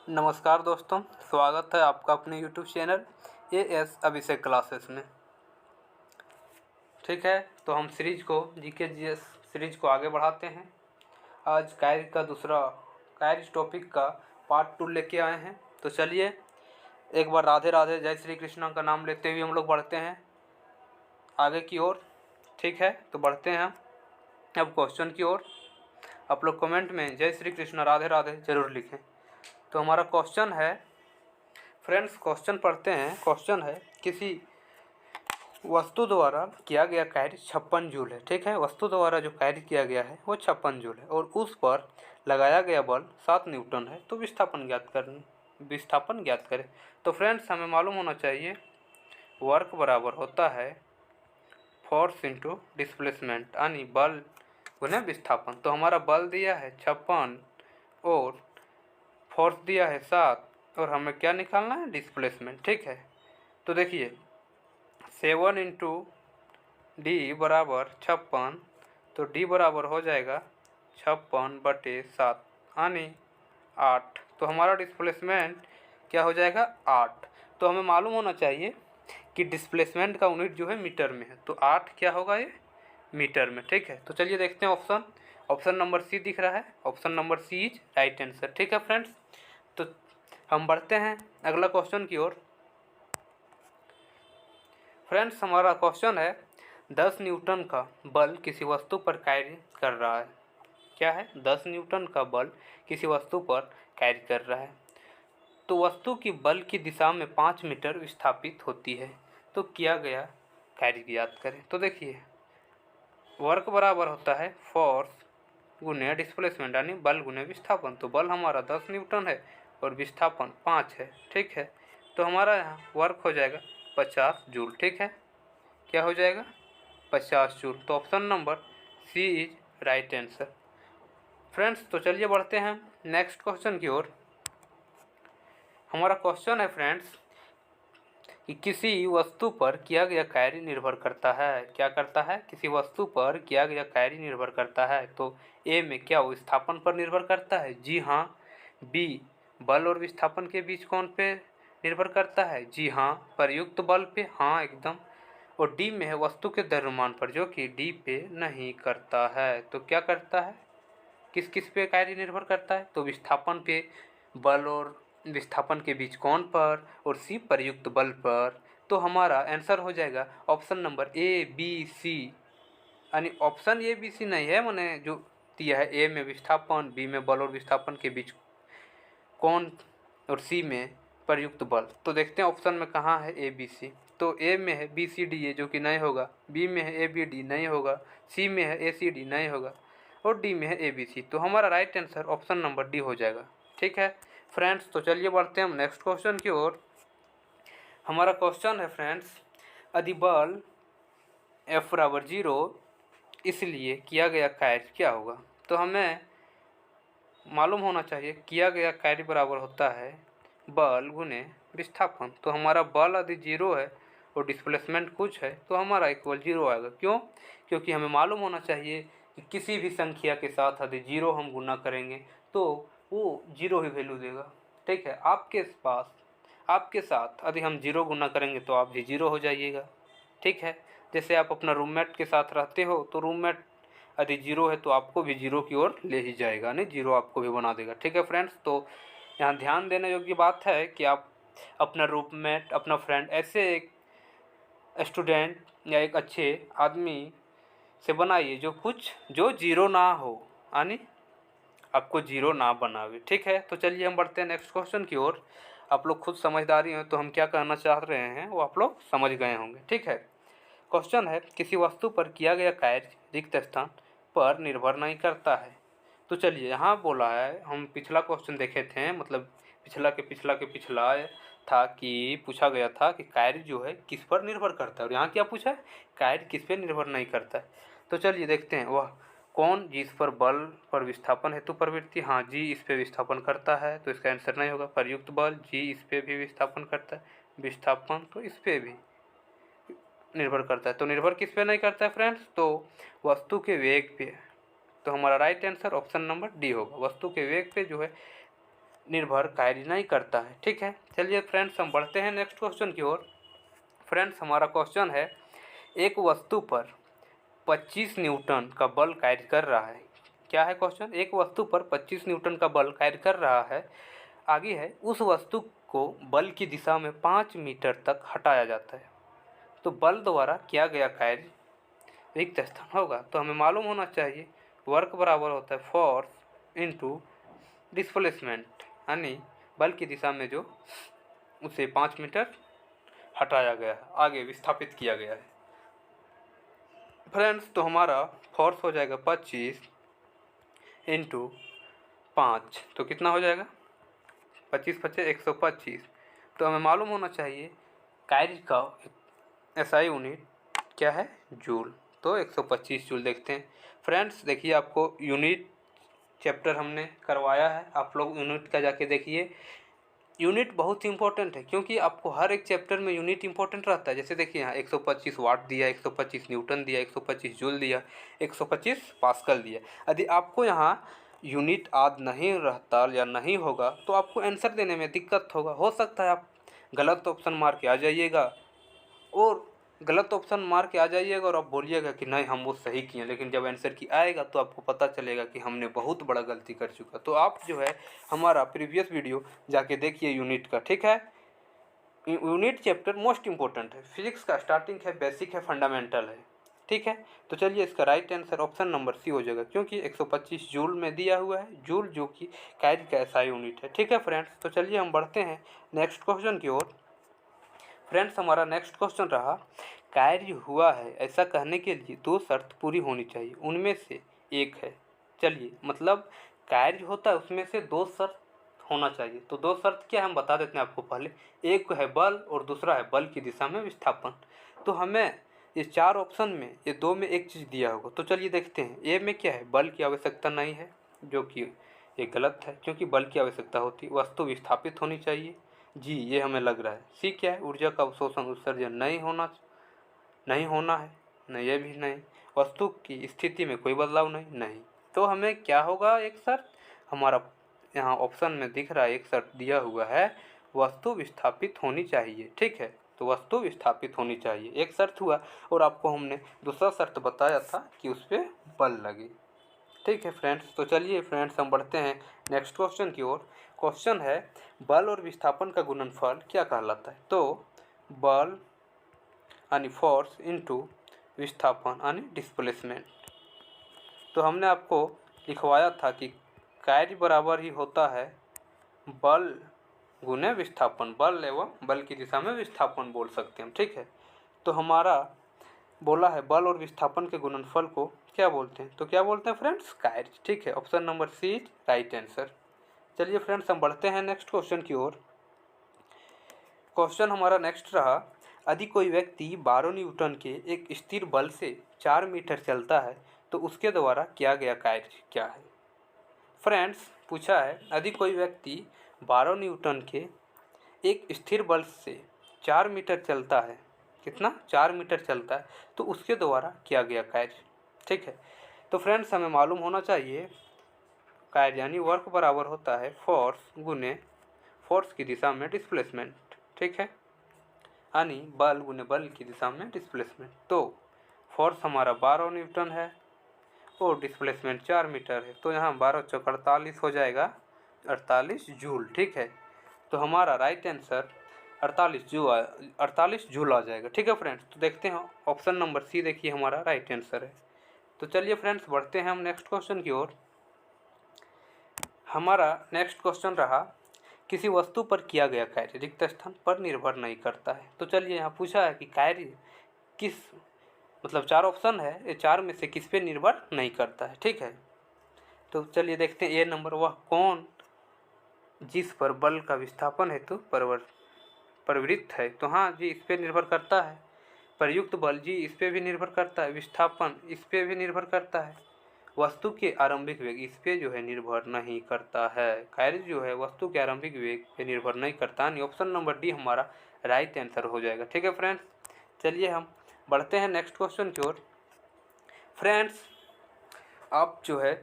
नमस्कार दोस्तों, स्वागत है आपका अपने यूट्यूब चैनल एएस अभिषेक क्लासेस में। ठीक है, तो हम सीरीज को जीके जीएस सीरीज को आगे बढ़ाते हैं। आज कायरी टॉपिक का पार्ट 2 लेके आए हैं। तो चलिए एक बार राधे राधे जय श्री कृष्ण का नाम लेते हुए हम लोग बढ़ते हैं आगे की ओर। ठीक है, तो बढ़ते हैं अब क्वेश्चन की ओर। आप लोग कमेंट में जय श्री कृष्ण राधे राधे जरूर लिखें। तो हमारा क्वेश्चन है फ्रेंड्स, क्वेश्चन पढ़ते हैं। क्वेश्चन है किसी वस्तु द्वारा किया गया कार्य 56 जूल है। ठीक है, वस्तु द्वारा जो कार्य किया गया है वो 56 जूल है और उस पर लगाया गया बल 7 न्यूटन है। तो विस्थापन ज्ञात करें। तो फ्रेंड्स, हमें मालूम होना चाहिए वर्क बराबर होता है फोर्स इंटू डिस्प्लेसमेंट, यानी बल गुने विस्थापन। तो हमारा बल दिया है 56 और फोर्स दिया है 7 और हमें क्या निकालना है, डिस्प्लेसमेंट। ठीक है, तो देखिए 7 इंटू डी बराबर 56, तो डी बराबर हो जाएगा 56/7 यानी 8। तो हमारा डिस्प्लेसमेंट क्या हो जाएगा, 8। तो हमें मालूम होना चाहिए कि डिस्प्लेसमेंट का यूनिट जो है मीटर में है, तो 8 क्या होगा, ये मीटर में। ठीक है, तो चलिए देखते हैं ऑप्शन नंबर सी दिख रहा है। Option number C is right answer. ठीक है फ्रेंड्स, तो हम बढ़ते हैं अगला क्वेश्चन की ओर। फ्रेंड्स, हमारा क्वेश्चन है 10 न्यूटन का बल किसी वस्तु पर कार्य कर रहा है। क्या है, 10 न्यूटन का बल किसी वस्तु पर कार्य कर रहा है। तो वस्तु की बल की दिशा में 5 मीटर विस्थापित होती है। तो किया गया कार्य ज्ञात करें। तो देखिए वर्क बराबर होता है फोर्स गुने डिस्प्लेसमेंट, यानी बल गुने विस्थापन। तो बल हमारा 10 न्यूटन है और विस्थापन 5 है। ठीक है, तो हमारा यहाँ वर्क हो जाएगा 50 जूल। ठीक है, क्या हो जाएगा, 50 जूल। तो option number C is right answer. Friends, तो चलिए बढ़ते हैं नेक्स्ट क्वेश्चन की ओर। हमारा क्वेश्चन है फ्रेंड्स कि किसी वस्तु पर किया गया कार्य निर्भर करता है। क्या करता है, किसी वस्तु पर किया गया कार्य निर्भर करता है। तो ए में क्या वो विस्थापन पर निर्भर करता है, जी हाँ। बी बल और विस्थापन के बीच कौन पे निर्भर करता है, जी हाँ, प्रयुक्त बल पे, हाँ एकदम। और डी में है वस्तु के द्रव्यमान पर, जो कि डी पे नहीं करता है। तो क्या करता है, किस किस पे कार्य निर्भर करता है, तो विस्थापन पे, बल और विस्थापन के बीच कोण पर, और सी प्रयुक्त बल पर। तो हमारा आंसर हो जाएगा option number A B C, यानी ऑप्शन ए बी सी नहीं है, मैंने जो दिया है ए में विस्थापन, बी में बल और विस्थापन के बीच कोण और सी में प्रयुक्त बल। तो देखते हैं ऑप्शन में कहाँ है ए बी सी। तो ए में है बी सी डी ए, जो कि नहीं होगा। बी में है ए बी डी, नहीं होगा। सी में है ए सी डी, नहीं होगा। और डी में है ए बी सी। तो हमारा right answer option number D हो जाएगा। ठीक है फ्रेंड्स, तो चलिए बढ़ते हैं हम नेक्स्ट क्वेश्चन की ओर। हमारा क्वेश्चन है फ्रेंड्स, यदि बल F बराबर 0 इसलिए किया गया कार्य क्या होगा। तो हमें मालूम होना चाहिए किया गया कार्य बराबर होता है बल गुने विस्थापन। तो हमारा बल यदि 0 है और डिस्प्लेसमेंट कुछ है, तो हमारा इक्वल 0 आएगा। क्यों, क्योंकि हमें मालूम होना चाहिए कि किसी भी संख्या के साथ यदि 0 हम गुना करेंगे तो वो 0 ही वैल्यू देगा। ठीक है, आपके साथ यदि हम 0 गुना करेंगे तो आप भी 0 हो जाइएगा। ठीक है, जैसे आप अपना रूममेट के साथ रहते हो, तो रूममेट यदि 0 है तो आपको भी 0 की ओर ले ही जाएगा, नहीं 0 आपको भी बना देगा। ठीक है फ्रेंड्स, तो यहाँ ध्यान देने योग्य बात है कि आप अपना रूममेट, अपना फ्रेंड, ऐसे एक स्टूडेंट या एक अच्छे आदमी से बनाइए जो 0 ना हो, यानी आपको 0 ना बनावे। ठीक है, तो चलिए हम बढ़ते हैं नेक्स्ट क्वेश्चन की ओर। आप लोग खुद समझदारी हैं तो हम क्या कहना चाह रहे हैं वो आप लोग समझ गए होंगे। ठीक है, क्वेश्चन है किसी वस्तु पर किया गया कार्य रिक्त स्थान पर निर्भर नहीं करता है। तो चलिए यहाँ बोला है, हम पिछला क्वेश्चन देखे थे, मतलब पिछला था कि पूछा गया था कि कार्य जो है किस पर निर्भर करता है, और यहाँ क्या पूछा है, कार्य किस पर निर्भर नहीं करता है। तो चलिए देखते हैं वह कौन जिस पर बल पर विस्थापन हेतु प्रवृत्ति, हाँ जी इस पे विस्थापन करता है, तो इसका आंसर नहीं होगा। प्रयुक्त बल, जी इस पे भी विस्थापन करता है। विस्थापन तो इस पे भी निर्भर करता है। तो निर्भर किस पे नहीं करता है फ्रेंड्स, तो वस्तु के वेग पे। तो हमारा right answer option number D होगा। वस्तु के वेग पे जो है निर्भर कार्य नहीं करता है। ठीक है, चलिए फ्रेंड्स हम बढ़ते हैं नेक्स्ट क्वेश्चन की ओर। फ्रेंड्स हमारा क्वेश्चन है, एक वस्तु पर 25 न्यूटन का बल कार्य कर रहा है। क्या है क्वेश्चन? एक वस्तु पर 25 न्यूटन का बल कार्य कर रहा है। आगे है, उस वस्तु को बल की दिशा में 5 मीटर तक हटाया जाता है, तो बल द्वारा किया गया कार्य रिक्त स्थान होगा। तो हमें मालूम होना चाहिए वर्क बराबर होता है फोर्स इनटू डिस्प्लेसमेंट, यानी बल की दिशा में जो उसे 5 मीटर हटाया गया है, आगे विस्थापित किया गया है। फ्रेंड्स तो हमारा फोर्स हो जाएगा 25 इंटू 5, तो कितना हो जाएगा? 25 पचे 125। तो हमें मालूम होना चाहिए कार्य का एसआई यूनिट क्या है? जूल। तो 125 जूल देखते हैं। फ्रेंड्स देखिए, आपको यूनिट चैप्टर हमने करवाया है, आप लोग यूनिट का जाके देखिए। यूनिट बहुत ही इंपॉर्टेंट है, क्योंकि आपको हर एक चैप्टर में यूनिट इंपॉर्टेंट रहता है। जैसे देखिए यहाँ 125 वाट दिया, 125 न्यूटन दिया, 125 जूल दिया, 125 पास्कल दिया। यदि आपको यहाँ यूनिट याद नहीं रहता या नहीं होगा तो आपको आंसर देने में दिक्कत होगा। हो सकता है आप गलत ऑप्शन मार के आ जाइएगा और गलत ऑप्शन मार के आ जाइएगा और आप बोलिएगा कि नहीं हम वो सही किए, लेकिन जब आंसर की आएगा तो आपको पता चलेगा कि हमने बहुत बड़ा गलती कर चुका। तो आप जो है हमारा प्रीवियस वीडियो जाके देखिए यूनिट का। ठीक है, यूनिट चैप्टर मोस्ट इंपॉर्टेंट है, फिजिक्स का स्टार्टिंग है, बेसिक है, फंडामेंटल है। ठीक है, तो चलिए इसका right answer option number C हो जाएगा, क्योंकि 125 जूल में दिया हुआ है, जूल जो कि कार्य का एसआई यूनिट है। ठीक है फ्रेंड्स, तो चलिए हम बढ़ते हैं नेक्स्ट क्वेश्चन की ओर। फ्रेंड्स हमारा नेक्स्ट क्वेश्चन रहा, कार्य हुआ है ऐसा कहने के लिए 2 शर्त पूरी होनी चाहिए, उनमें से एक है। चलिए मतलब कार्य होता है उसमें से 2 शर्त होना चाहिए, तो 2 शर्त क्या हम बता देते हैं आपको पहले। एक है बल और दूसरा है बल की दिशा में विस्थापन। तो हमें ये 4 ऑप्शन में ये 2 में एक चीज़ दिया होगा, तो चलिए देखते हैं। ए में क्या है? बल की आवश्यकता नहीं है, जो कि ये गलत है, क्योंकि बल की आवश्यकता होती, वस्तु विस्थापित होनी चाहिए। जी ये हमें लग रहा है। सी क्या है? ऊर्जा का अवशोषण उत्सर्जन नहीं होना है, नहीं ये भी नहीं। वस्तु की स्थिति में कोई बदलाव नहीं। तो हमें क्या होगा? एक शर्त हमारा यहाँ ऑप्शन में दिख रहा है, एक शर्त दिया हुआ है, वस्तु विस्थापित होनी चाहिए। ठीक है, तो वस्तु विस्थापित होनी चाहिए, एक शर्त हुआ। और आपको हमने दूसरा शर्त बताया था कि उस पर बल लगे। ठीक है फ्रेंड्स, तो चलिए फ्रेंड्स हम बढ़ते हैं नेक्स्ट क्वेश्चन की ओर। क्वेश्चन है, बल और विस्थापन का गुणनफल क्या कहलाता है? तो बल यानी फोर्स इनटू विस्थापन यानी डिस्प्लेसमेंट। तो हमने आपको लिखवाया था कि कार्य बराबर ही होता है बल गुने विस्थापन, बल एवं बल की दिशा में विस्थापन बोल सकते हैं हम। ठीक है, तो हमारा बोला है बल और विस्थापन के गुणनफल को क्या बोलते हैं? तो क्या बोलते हैं फ्रेंड्स? कार्य। ठीक है, option number C is right answer. चलिए फ्रेंड्स हम बढ़ते हैं नेक्स्ट क्वेश्चन की ओर। क्वेश्चन हमारा नेक्स्ट रहा, यदि कोई व्यक्ति 12 न्यूटन के एक स्थिर बल से 4 मीटर चलता है तो उसके द्वारा किया गया कार्य क्या है? फ्रेंड्स पूछा है, यदि कोई व्यक्ति 12 न्यूटन के एक स्थिर बल से 4 मीटर चलता है, कितना? 4 मीटर चलता है, तो उसके द्वारा किया गया कार्य। ठीक है, तो फ्रेंड्स हमें मालूम होना चाहिए कार्य यानी वर्क बराबर होता है फोर्स गुने फोर्स की दिशा में डिस्प्लेसमेंट। ठीक है, यानी बल गुने बल की दिशा में डिस्प्लेसमेंट। तो फोर्स हमारा 12 न्यूटन है और डिस्प्लेसमेंट 4 मीटर है, तो यहाँ 12 चौक 48 हो जाएगा, 48 जूल। ठीक है, तो हमारा राइट आंसर 48 जूल आ जाएगा। ठीक है फ्रेंड्स, तो देखते हैं ऑप्शन नंबर सी, देखिए हमारा राइट आंसर है। तो चलिए फ्रेंड्स बढ़ते हैं हम नेक्स्ट क्वेश्चन की ओर। हमारा नेक्स्ट क्वेश्चन रहा, किसी वस्तु पर किया गया कार्य रिक्त स्थान पर निर्भर नहीं करता है। तो चलिए यहाँ पूछा है कि कार्य किस, मतलब 4 ऑप्शन है, ये 4 में से किस पे निर्भर नहीं करता है। ठीक है, तो चलिए देखते हैं। ए नंबर, वह कौन जिस पर बल का विस्थापन हेतु प्रवृत्त है। तो हाँ जी, इस पे निर्भर करता है। प्रयुक्त बल जी इस पे भी निर्भर करता है, विस्थापन इस पे भी निर्भर करता है, वस्तु के आरंभिक वेग इस पे जो है निर्भर नहीं करता है। कार्य जो है वस्तु के आरंभिक वेग पे निर्भर नहीं करता, नहीं। ऑप्शन नंबर डी हमारा राइट आंसर हो जाएगा। ठीक है फ्रेंड्स, चलिए हम बढ़ते हैं नेक्स्ट क्वेश्चन की ओर। फ्रेंड्स आप जो है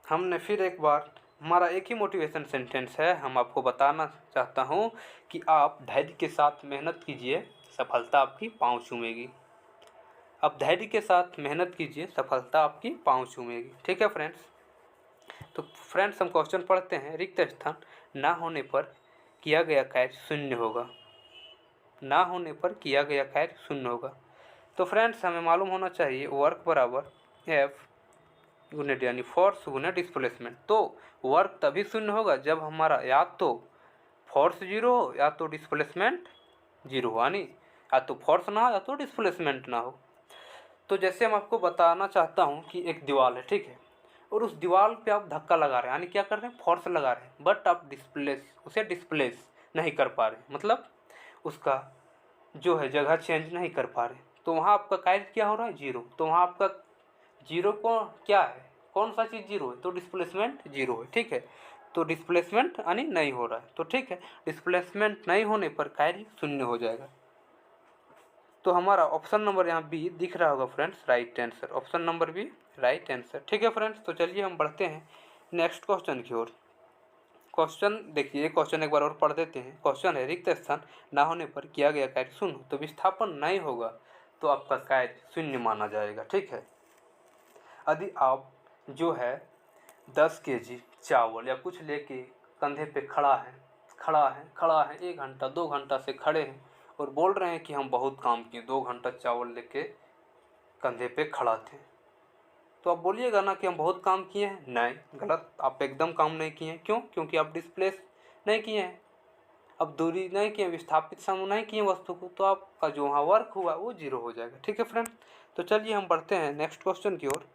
हमने फिर एक बार हमारा एक ही मोटिवेशन सेंटेंस है। हम आपको बताना चाहता हूँ कि आप धैर्य के साथ मेहनत कीजिए, सफलता आपकी पाँव चूमेगी। आप धैर्य के साथ मेहनत कीजिए, सफलता आपकी पाँव चूमेगी। ठीक है फ्रेंड्स। तो फ्रेंड्स हम क्वेश्चन पढ़ते हैं। रिक्त स्थान ना होने पर किया गया कार्य शून्य होगा। ना होने पर किया गया कार्य शून्य होगा। तो फ्रेंड्स हमें मालूम होना चाहिए वर्क बराबर एफ गुने डी यानी फोर्स गुने डिस्प्लेसमेंट। तो वर्क तभी शून्य होगा जब हमारा या तो फोर्स जीरो हो या तो डिस्प्लेसमेंट जीरो हो, यानी या तो फोर्स ना हो या तो डिस्प्लेसमेंट ना हो। तो जैसे हम आपको बताना चाहता हूँ कि एक दीवार है, ठीक है, और उस दीवार पे आप धक्का लगा रहे हैं, यानी क्या कर रहे हैं, फोर्स लगा रहे हैं, बट आप उसे डिस्प्लेस नहीं कर पा रहे, मतलब उसका जो है जगह चेंज नहीं कर पा रहे। तो वहाँ आपका कार्य क्या हो रहा है, जीरो। तो वहाँ आपका जीरो को क्या है, कौन सा चीज़ जीरो है, तो डिस्प्लेसमेंट जीरो है। ठीक है, तो डिस्प्लेसमेंट यानी नहीं हो रहा है। तो ठीक है, डिस्प्लेसमेंट नहीं होने पर कार्य शून्य हो जाएगा। तो हमारा ऑप्शन नंबर यहाँ बी दिख रहा होगा friends, right answer. Option number B right answer. ठीक है फ्रेंड्स, तो चलिए हम बढ़ते हैं नेक्स्ट क्वेश्चन की ओर। क्वेश्चन देखिए, क्वेश्चन एक बार और पढ़ देते हैं। क्वेश्चन है रिक्त स्थान ना होने पर किया गया कार्य शून्य, तो विस्थापन नहीं होगा तो आपका कार्य शून्य माना जाएगा। ठीक है, यदि आप जो है 10 kg चावल या कुछ लेके कंधे पे खड़ा है 1 घंटा 2 घंटा से खड़े हैं और बोल रहे हैं कि हम बहुत काम किए, 2 घंटा चावल लेके कंधे पे खड़ा थे, तो आप बोलिएगा ना कि हम बहुत काम किए हैं? नहीं, गलत। आप एकदम काम नहीं किए हैं। क्यों? क्योंकि आप डिस्प्लेस नहीं किए हैं, अब दूरी नहीं किए, विस्थापित समूह नहीं किए वस्तु को, तो आपका जो वहाँ वर्क हुआ वो जीरो हो जाएगा। ठीक है फ्रेंड्स, तो चलिए हम बढ़ते हैं नेक्स्ट क्वेश्चन की ओर।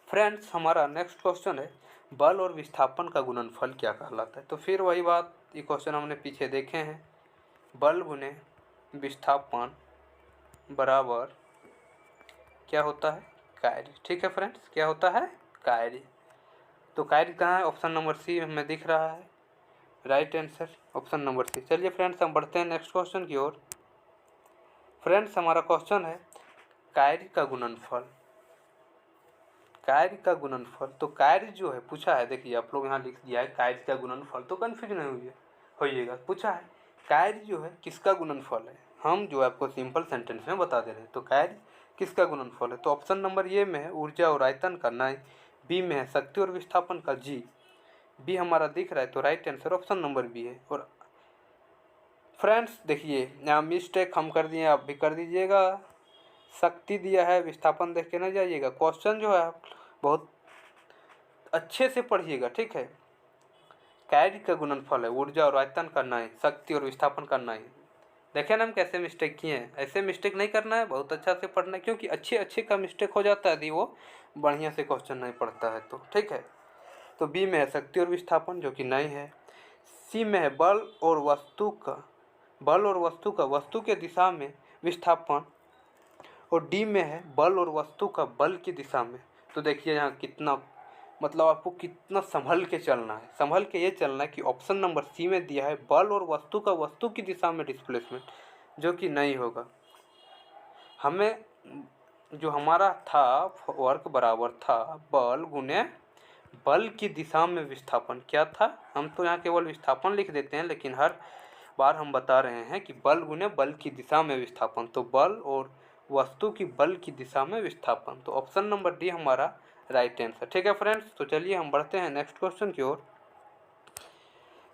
फ्रेंड्स हमारा नेक्स्ट क्वेश्चन है बल और विस्थापन का गुणनफल क्या कहलाता है। तो फिर वही बात, ये क्वेश्चन हमने पीछे देखे हैं। बल गुने विस्थापन बराबर क्या होता है, कार्य। ठीक है फ्रेंड्स, क्या होता है, कार्य। तो कार्य कहाँ है, ऑप्शन नंबर सी हमें दिख रहा है, right answer option number C. चलिए फ्रेंड्स हम बढ़ते हैं नेक्स्ट क्वेश्चन की ओर। फ्रेंड्स हमारा क्वेश्चन है कार्य का गुणनफल। कार्य का गुणनफल, तो कार्य जो है पूछा है, देखिए आप लोग यहाँ लिख दिया है कार्य का गुणनफल, तो कन्फ्यूज नहीं होइएगा। पूछा है कार्य जो है किसका गुणनफल है, हम जो है आपको सिंपल सेंटेंस में बता दे रहे हैं। तो कार्य किसका गुणनफल है, तो ऑप्शन नंबर ए में है ऊर्जा और आयतन का, नहीं। बी में है शक्ति और विस्थापन का, जी। बी हमारा दिख रहा है, तो right answer option number B है। और फ्रेंड्स देखिए यहाँ मिस्टेक हम कर दिए, आप भी कर दीजिएगा। शक्ति दिया है, विस्थापन देख के नहीं जाइएगा। क्वेश्चन जो है आप बहुत अच्छे से पढ़िएगा। ठीक है, कार्य का गुणनफल है ऊर्जा और आयतन करना है, शक्ति और विस्थापन करना है। देखे ना हम कैसे मिस्टेक किए हैं, ऐसे मिस्टेक नहीं करना है, बहुत अच्छा से पढ़ना है, क्योंकि अच्छे अच्छे का मिस्टेक हो जाता है यदि वो बढ़िया से क्वेश्चन नहीं पढ़ता है तो। ठीक है, तो बी में है शक्ति और विस्थापन जो कि नहीं है। सी में है बल और वस्तु का वस्तु के दिशा में विस्थापन, और डी में है बल और वस्तु का बल की दिशा में। तो देखिए यहाँ कितना, मतलब आपको कितना संभल के चलना है, संभल के ये चलना है कि ऑप्शन नंबर सी में दिया है बल और वस्तु का वस्तु की दिशा में डिस्प्लेसमेंट, जो कि नहीं होगा। हमें जो हमारा था वर्क बराबर था बल गुने बल की दिशा में विस्थापन, क्या था, हम तो यहाँ केवल विस्थापन लिख देते हैं, लेकिन हर बार हम बता रहे हैं कि बल गुने बल की दिशा में विस्थापन, तो बल और वस्तु की बल की दिशा में विस्थापन। तो ऑप्शन नंबर डी हमारा राइट आंसर। ठीक है फ्रेंड्स, तो चलिए हम बढ़ते हैं नेक्स्ट क्वेश्चन की ओर।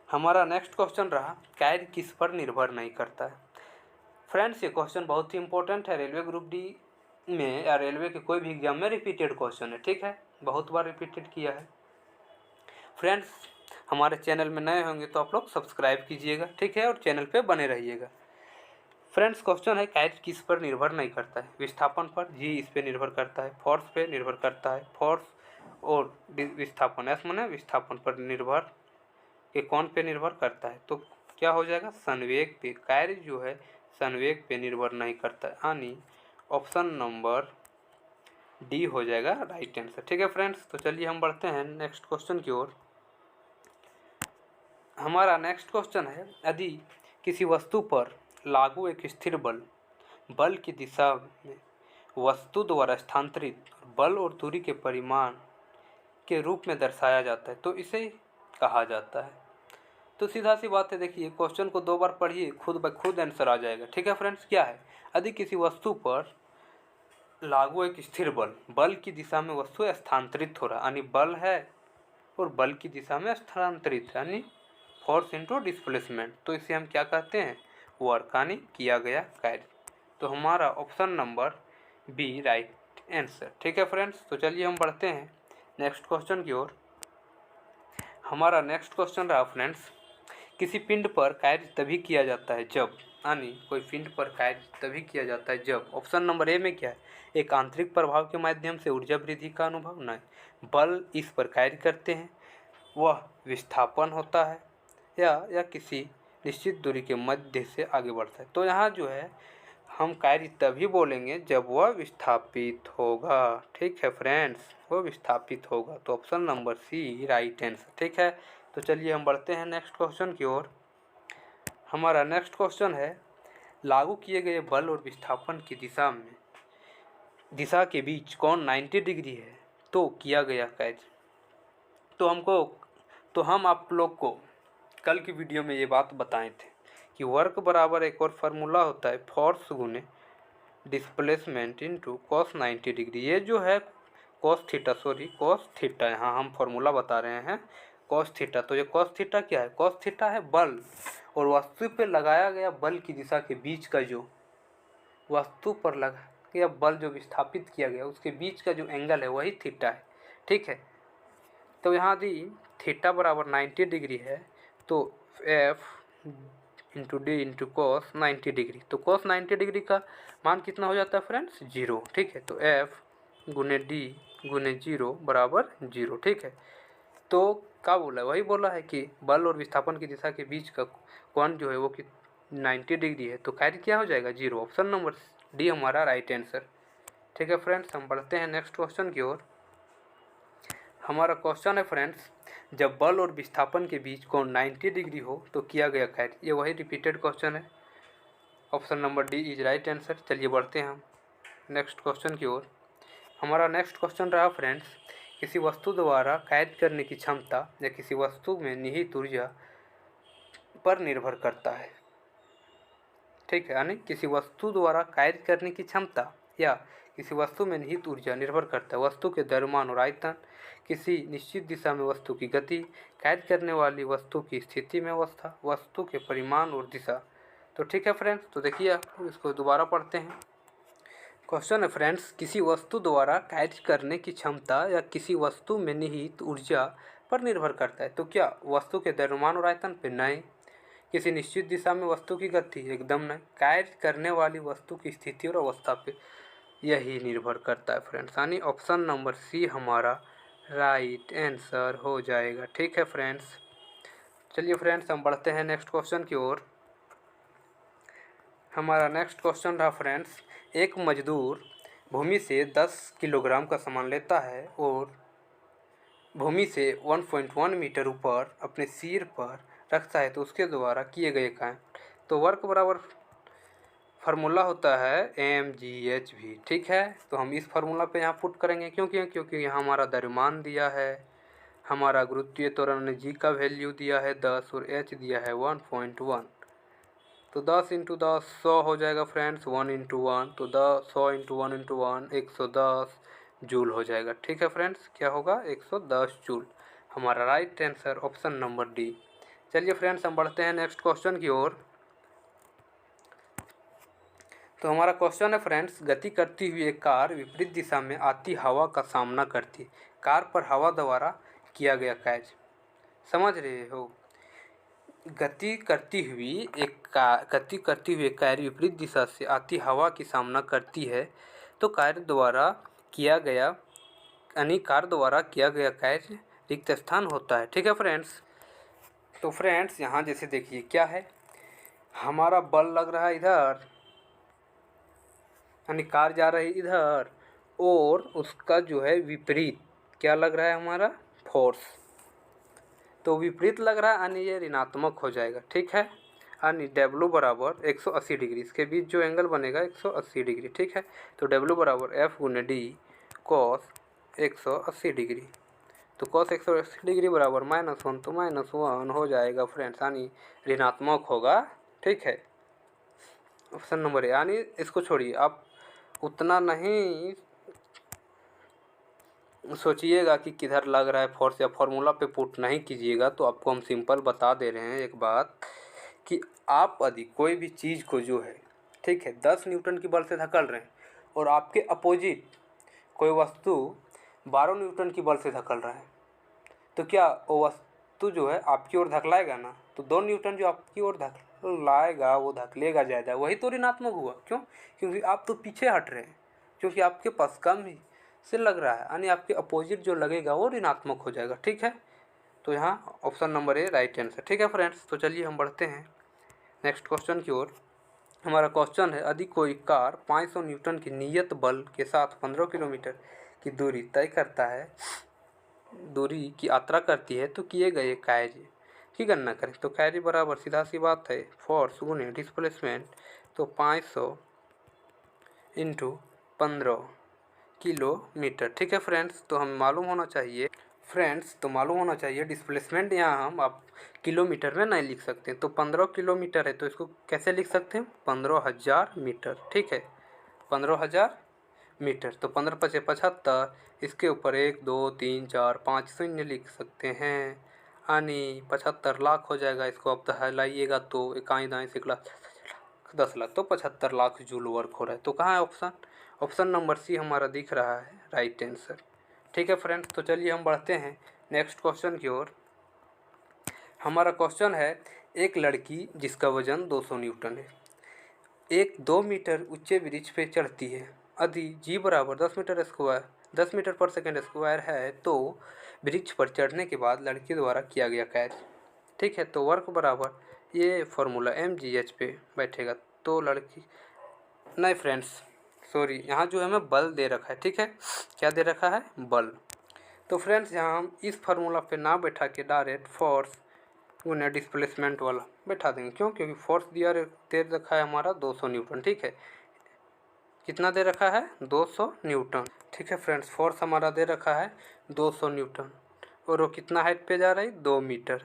हमारा नेक्स्ट क्वेश्चन रहा कार्य किस पर निर्भर नहीं करता है। फ्रेंड्स ये क्वेश्चन बहुत ही इंपॉर्टेंट है, रेलवे ग्रुप डी में या रेलवे के कोई भी एग्जाम में रिपीटेड क्वेश्चन है। ठीक है, बहुत बार रिपीटेड किया है। फ्रेंड्स हमारे चैनल में नए होंगे तो आप लोग सब्सक्राइब कीजिएगा, ठीक है, और चैनल पे बने रहिएगा। फ्रेंड्स क्वेश्चन है कार्य किस पर निर्भर नहीं करता है, विस्थापन पर, जी इस पे निर्भर करता है, फोर्स पे निर्भर करता है, फोर्स और विस्थापन, एस माने विस्थापन पर निर्भर के कौन पे निर्भर करता है, तो क्या हो जाएगा, संवेग पे। कार्य जो है संवेग पे निर्भर नहीं करता है, यानी ऑप्शन नंबर डी हो जाएगा राइट आंसर। ठीक है फ्रेंड्स, तो चलिए हम बढ़ते हैं नेक्स्ट क्वेश्चन की ओर। हमारा नेक्स्ट क्वेश्चन है यदि किसी वस्तु पर लागू एक स्थिर बल की दिशा में वस्तु द्वारा स्थानांतरित बल और दूरी के परिमाण के रूप में दर्शाया जाता है तो इसे कहा जाता है। तो सीधा सी बात है, देखिए क्वेश्चन को 2 बार पढ़िए, खुद ब खुद आंसर आ जाएगा। ठीक है फ्रेंड्स, क्या है? यदि किसी वस्तु पर लागू एक स्थिर बल की दिशा में वस्तु स्थानांतरित हो रहा है, यानी बल है और बल की दिशा में स्थानांतरित है, यानी फोर्स इनटू डिस्प्लेसमेंट, तो इसे हम क्या कहते हैं? वर्क, यानी किया गया कार्य। तो हमारा option number B right answer. ठीक है फ्रेंड्स, तो चलिए हम बढ़ते हैं नेक्स्ट क्वेश्चन की ओर। हमारा नेक्स्ट क्वेश्चन रहा फ्रेंड्स, किसी पिंड पर कार्य तभी किया जाता है जब, यानी कोई पिंड पर कार्य तभी किया जाता है जब, ऑप्शन नंबर ए में क्या है? एक आंतरिक प्रभाव के माध्यम से ऊर्जा वृद्धि का अनुभव, नहीं, बल इस पर कार्य करते हैं, वह विस्थापन होता है, या किसी निश्चित दूरी के मध्य से आगे बढ़ता है। तो यहाँ जो है हम कार्य तभी बोलेंगे जब वह विस्थापित होगा। ठीक है फ्रेंड्स, वो विस्थापित होगा, तो option number C right answer. ठीक है, तो चलिए हम बढ़ते हैं नेक्स्ट क्वेश्चन की ओर। हमारा नेक्स्ट क्वेश्चन है, लागू किए गए बल और विस्थापन की दिशा के बीच कोण 90 डिग्री है तो किया गया कार्य। तो हम आप लोग को कल की वीडियो में ये बात बताए थे कि वर्क बराबर एक और फार्मूला होता है, फोर्स गुने डिस्प्लेसमेंट इनटू कॉस 90 डिग्री। ये जो है कॉस थीटा, यहाँ हम फार्मूला बता रहे हैं कॉस थीटा। तो ये कॉस थीटा क्या है? कॉस थीटा है बल, और वस्तु पर लगाया गया बल की दिशा के बीच का जो वस्तु पर लगा गया बल जो विस्थापित किया गया उसके बीच का जो एंगल है वही थीटा है। ठीक है, तो यहाँ यदि थीटा बराबर 90 डिग्री है तो F into D into cos 90 degree, तो कॉस 90 डिग्री का मान कितना हो जाता है फ्रेंड्स? 0। ठीक है, तो एफ गुने डी गुने 0 बराबर 0। ठीक है, तो क्या बोला है? वही बोला है कि बल और विस्थापन की दिशा के बीच का कोण जो है वो कि 90 डिग्री है, तो कार्य क्या हो जाएगा? 0। ऑप्शन नंबर डी हमारा राइट आंसर। ठीक है फ्रेंड्स, हम बढ़ते हैं नेक्स्ट क्वेश्चन की ओर। हमारा क्वेश्चन है फ्रेंड्स, जब बल और विस्थापन के बीच कोण 90 डिग्री हो तो किया गया कार्य। ये वही रिपीटेड क्वेश्चन है, option number D is right answer. चलिए बढ़ते हैं हम नेक्स्ट क्वेश्चन की ओर। हमारा नेक्स्ट क्वेश्चन रहा फ्रेंड्स, किसी वस्तु द्वारा कार्य करने की क्षमता या किसी वस्तु में निहित ऊर्जा पर निर्भर करता है। ठीक है, यानी किसी वस्तु द्वारा कार्य करने की क्षमता या किसी वस्तु में निहित ऊर्जा निर्भर करता है वस्तु के द्रव्यमान और आयतन, किसी निश्चित दिशा में वस्तु की गति, कार्य करने वाली वस्तु की स्थिति में अवस्था, वस्तु के परिमाण और दिशा। तो ठीक है फ्रेंड्स, तो देखिए आप इसको दोबारा पढ़ते हैं। क्वेश्चन है फ्रेंड्स, किसी वस्तु द्वारा कार्य करने की क्षमता या किसी वस्तु में निहित ऊर्जा पर निर्भर करता है। तो क्या वस्तु के द्रव्यमान और आयतन पर? नहीं। किसी निश्चित दिशा में वस्तु की गति? एकदम नहीं। कार्य करने वाली वस्तु की स्थिति और अवस्था पे यही निर्भर करता है फ्रेंड्स, यानी ऑप्शन नंबर सी हमारा राइट आंसर हो जाएगा। ठीक है फ्रेंड्स, चलिए फ्रेंड्स हम बढ़ते हैं नेक्स्ट क्वेश्चन की ओर। हमारा नेक्स्ट क्वेश्चन रहा फ्रेंड्स, एक मजदूर भूमि से 10 किलोग्राम का सामान लेता है और भूमि से 1.1 मीटर ऊपर अपने सिर पर रखता है तो उसके द्वारा किए गए कार्य। तो वर्क बराबर फार्मूला होता है mgh। ठीक है, तो हम इस फार्मूला पे यहाँ पुट करेंगे क्योंकि यहाँ हमारा द्रव्यमान दिया है, हमारा गुरुत्वीय त्वरण जी का वैल्यू दिया है 10 और h दिया है 1.1। तो 10 इंटू 10 100 हो जाएगा फ्रेंड्स, 1 इंटू 1 तो 100 इंटू 1 इंटू 1 110 जूल हो जाएगा। ठीक है फ्रेंड्स, क्या होगा? 110 जूल। हमारा right answer option number D. चलिए फ्रेंड्स हम बढ़ते हैं नेक्स्ट क्वेश्चन की ओर। तो हमारा क्वेश्चन है फ्रेंड्स, गति करती हुई एक कार विपरीत दिशा में आती हवा का सामना करती, कार पर हवा द्वारा किया गया कार्य। समझ रहे हो? गति करती हुई एक कार विपरीत दिशा से आती हवा की सामना करती है तो कार द्वारा किया गया कार्य रिक्त स्थान होता है। ठीक है फ्रेंड्स, तो फ्रेंड्स यहाँ जैसे देखिए क्या है, हमारा बल लग रहा है इधर, यानी कार जा रही है इधर, और उसका जो है विपरीत क्या लग रहा है? हमारा फोर्स। तो विपरीत लग रहा है यानी ये ऋणात्मक हो जाएगा। ठीक है, यानी W बराबर 180 डिग्री, इसके बीच जो एंगल बनेगा 180 डिग्री। ठीक है, तो W बराबर F गुने D कॉस 180 डिग्री। तो cos 180 डिग्री बराबर -1, तो -1 हो जाएगा फ्रेंड्स, यानी ऋणात्मक होगा। ठीक है, ऑप्शन नंबर ए। यानी इसको छोड़िए, आप उतना नहीं सोचिएगा कि किधर लग रहा है फोर्स, या फॉर्मूला पे पुट नहीं कीजिएगा। तो आपको हम सिंपल बता दे रहे हैं एक बात कि आप यदि कोई भी चीज़ को जो है, ठीक है, 10 न्यूटन की बल से धकेल रहे हैं और आपके अपोजिट कोई वस्तु 12 न्यूटन की बल से धकेल रहा है, तो क्या वो वस्तु जो है आपकी ओर धकेलाएगा ना? तो 2 न्यूटन जो आपकी ओर धकेलाएगा वो धकेलेगा ज़्यादा, वही तो ऋणात्मक हुआ। क्यों? क्योंकि आप तो पीछे हट रहे हैं, क्योंकि आपके पास कम ही से लग रहा है, यानी आपके अपोजिट जो लगेगा वो ऋणात्मक हो जाएगा। ठीक है, तो यहाँ ऑप्शन नंबर ए राइट आंसर। ठीक है फ्रेंड्स, तो चलिए हम बढ़ते हैं नेक्स्ट क्वेश्चन की ओर। हमारा क्वेश्चन है, यदि कोई कार 500 न्यूटन की नियत बल के साथ 15 किलोमीटर की दूरी तय करता है, दूरी की यात्रा करती है, तो किए गए कार्य की गणना करें। तो कार्य बराबर सीधा सी बात है फोर्स गुने डिस्प्लेसमेंट, तो 500 इंटू 15 किलोमीटर। ठीक है फ्रेंड्स, तो हमें मालूम होना चाहिए डिस्प्लेसमेंट यहाँ हम आप किलोमीटर में नहीं लिख सकते। तो 15 किलोमीटर है, तो इसको कैसे लिख सकते हैं? 15,000 मीटर। ठीक है, 15,000 मीटर। तो 15 पचे 75, इसके ऊपर 1 2 3 4 5 शून्य लिख सकते हैं, यानी 75 लाख हो जाएगा। इसको अब हिलाइएगा तो इकाई दाएँ से 10 लाख, तो 75 लाख जूल वर्क हो रहा है। तो कहाँ है ऑप्शन? ऑप्शन नंबर सी हमारा दिख रहा है राइट आंसर। ठीक है फ्रेंड्स, तो चलिए हम बढ़ते हैं नेक्स्ट क्वेश्चन की ओर। हमारा क्वेश्चन है, एक लड़की जिसका वजन 200 न्यूटन है, एक 2 मीटर ऊंचे वृक्ष पे चढ़ती है। यदि जी बराबर 10 मीटर पर सेकेंड स्क्वायर है, तो वृक्ष पर चढ़ने के बाद लड़की द्वारा किया गया कार्य। ठीक है, तो वर्क बराबर ये फॉर्मूला mgh पे बैठेगा। तो लड़की नहीं फ्रेंड्स, सॉरी, यहाँ जो है हमें बल दे रखा है। ठीक है, क्या दे रखा है? बल। तो फ्रेंड्स यहाँ हम इस फार्मूला पे ना बैठा के डायरेक्ट फोर्स उन्हें डिस्प्लेसमेंट वाला बैठा देंगे। क्यों? क्योंकि फोर्स दे रखा है हमारा 200 न्यूटन। ठीक है, कितना दे रखा है? 200 न्यूटन। ठीक है फ्रेंड्स, फोर्स हमारा दे रखा है 200 न्यूटन, और वो कितना हाइट पे जा रहा है? 2 मीटर।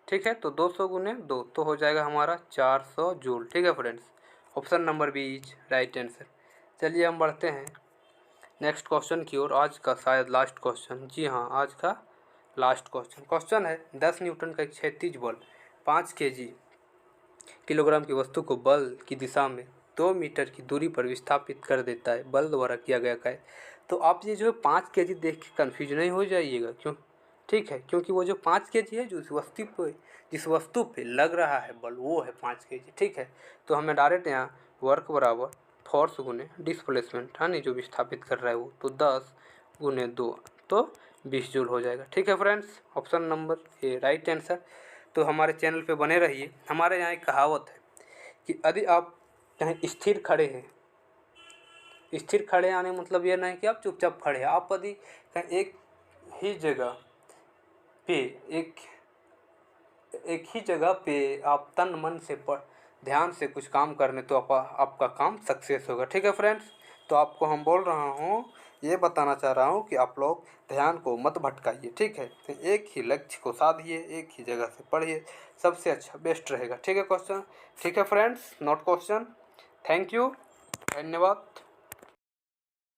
ठीक है, तो 200 गुने 2 तो हो जाएगा हमारा 400 जूल। ठीक है friends, option number B is right answer. चलिए हम बढ़ते हैं नेक्स्ट क्वेश्चन की ओर। आज का शायद लास्ट क्वेश्चन, जी हाँ, आज का लास्ट क्वेश्चन है, 10 न्यूटन का एक क्षैतिज बल 5 किलोग्राम की वस्तु को बल की दिशा में 2 मीटर की दूरी पर विस्थापित कर देता है। बल द्वारा किया गया कार्य। तो आप ये जो 5 केजी देख के कन्फ्यूज नहीं हो जाइएगा। क्यों? ठीक है, क्योंकि वो जो 5 केजी है, जो जिस वस्तु पे लग रहा है बल, वो है 5 केजी। ठीक है, तो हमें डायरेक्ट यहाँ वर्क बराबर फोर्स गुने डिस्प्लेसमेंट, है नहीं, जो विस्थापित कर रहा है वो, तो 10 गुने 2 तो 20 जूल हो जाएगा। ठीक है फ्रेंड्स, ऑप्शन नंबर ए राइट आंसर। तो हमारे चैनल पे बने रहिए। हमारे यहाँ एक कहावत है कि यदि आप कहीं स्थिर खड़े आने मतलब ये नहीं कि आप चुपचाप खड़े हैं। आप यदि कहीं एक ही जगह पे आप तन मन से ध्यान से कुछ काम करने, तो आपका काम सक्सेस होगा। ठीक है फ्रेंड्स, तो आपको हम बोल रहा हूँ, ये बताना चाह रहा हूँ कि आप लोग ध्यान को मत भटकाइए। ठीक है, तो एक ही लक्ष्य को साधिए, एक ही जगह से पढ़िए, सबसे अच्छा बेस्ट रहेगा। ठीक है क्वेश्चन, ठीक है friends, note question. Thank you, धन्यवाद।